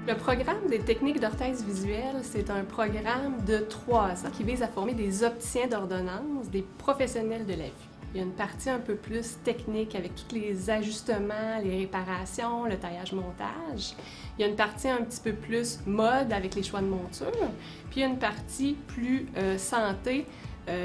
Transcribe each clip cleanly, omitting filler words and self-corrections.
Le programme des techniques d'orthèse visuelle, c'est un programme de 3 ans qui vise à former des opticiens d'ordonnance, des professionnels de la vue. Il y a une partie un peu plus technique avec tous les ajustements, les réparations, le taillage-montage. Il y a une partie un petit peu plus mode avec les choix de monture. Puis il y a une partie plus santé,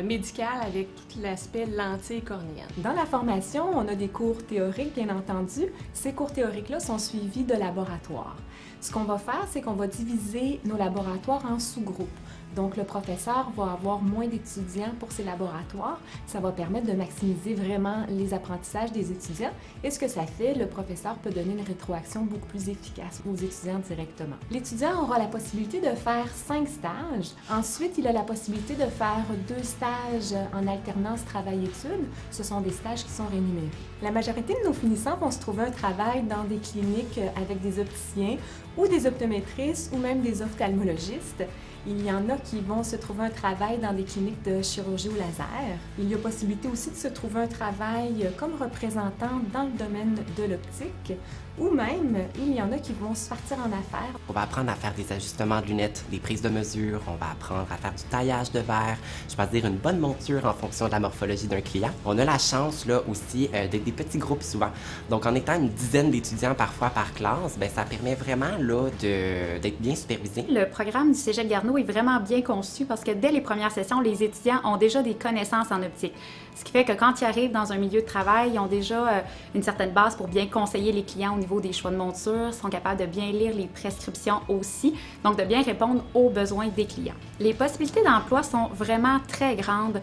médicale avec tout l'aspect lentilles cornéennes. Dans la formation, on a des cours théoriques, bien entendu. Ces cours théoriques-là sont suivis de laboratoires. Ce qu'on va faire, c'est qu'on va diviser nos laboratoires en sous-groupes. Donc, le professeur va avoir moins d'étudiants pour ses laboratoires. Ça va permettre de maximiser vraiment les apprentissages des étudiants. Et ce que ça fait, le professeur peut donner une rétroaction beaucoup plus efficace aux étudiants directement. L'étudiant aura la possibilité de faire 5 stages. Ensuite, il a la possibilité de faire 2 stages en alternance travail-études. Ce sont des stages qui sont rémunérés. La majorité de nos finissants vont se trouver un travail dans des cliniques avec des opticiens ou des optométristes ou même des ophtalmologistes. Il y en a qui vont se trouver un travail dans des cliniques de chirurgie au laser. Il y a possibilité aussi de se trouver un travail comme représentant dans le domaine de l'optique ou même, il y en a qui vont se partir en affaires. On va apprendre à faire des ajustements de lunettes, des prises de mesure, on va apprendre à faire du taillage de verre, choisir une bonne monture en fonction de la morphologie d'un client. On a la chance là aussi d'être des petits groupes souvent. Donc en étant une dizaine d'étudiants parfois par classe, bien, ça permet vraiment là d'être bien supervisé. Le programme du Cégep Garneau est vraiment bien conçu parce que dès les premières sessions, les étudiants ont déjà des connaissances en optique. Ce qui fait que quand ils arrivent dans un milieu de travail, ils ont déjà une certaine base pour bien conseiller les clients au niveau des choix de monture, sont capables de bien lire les prescriptions aussi, donc de bien répondre aux besoins des clients. Les possibilités d'emploi sont vraiment très grandes,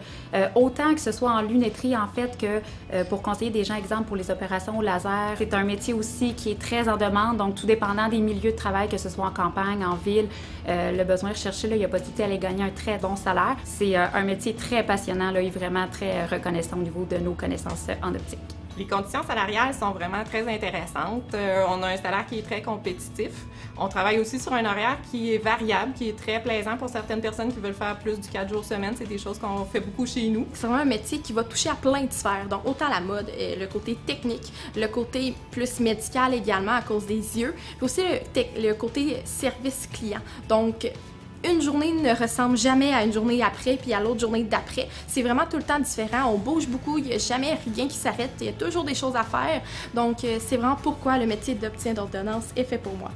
autant que ce soit en lunetterie en fait que pour conseiller des gens, exemple pour les opérations au laser. C'est un métier aussi qui est très en demande, donc tout dépendant des milieux de travail, que ce soit en campagne, en ville, le besoin recherché, là, il y a possibilité d'aller gagner un très bon salaire. C'est un métier très passionnant là, et vraiment très reconnaissant au niveau de nos connaissances en optique. Les conditions salariales sont vraiment très intéressantes. On a un salaire qui est très compétitif. On travaille aussi sur un horaire qui est variable, qui est très plaisant pour certaines personnes qui veulent faire plus du 4 jours semaine. C'est des choses qu'on fait beaucoup chez nous. C'est vraiment un métier qui va toucher à plein de sphères. Donc, autant la mode, le côté technique, le côté plus médical également à cause des yeux, puis aussi le côté service client. Donc, une journée ne ressemble jamais à une journée après, puis à l'autre journée d'après. C'est vraiment tout le temps différent. On bouge beaucoup, il n'y a jamais rien qui s'arrête. Il y a toujours des choses à faire. Donc, c'est vraiment pourquoi le métier d'opticien d'ordonnance est fait pour moi.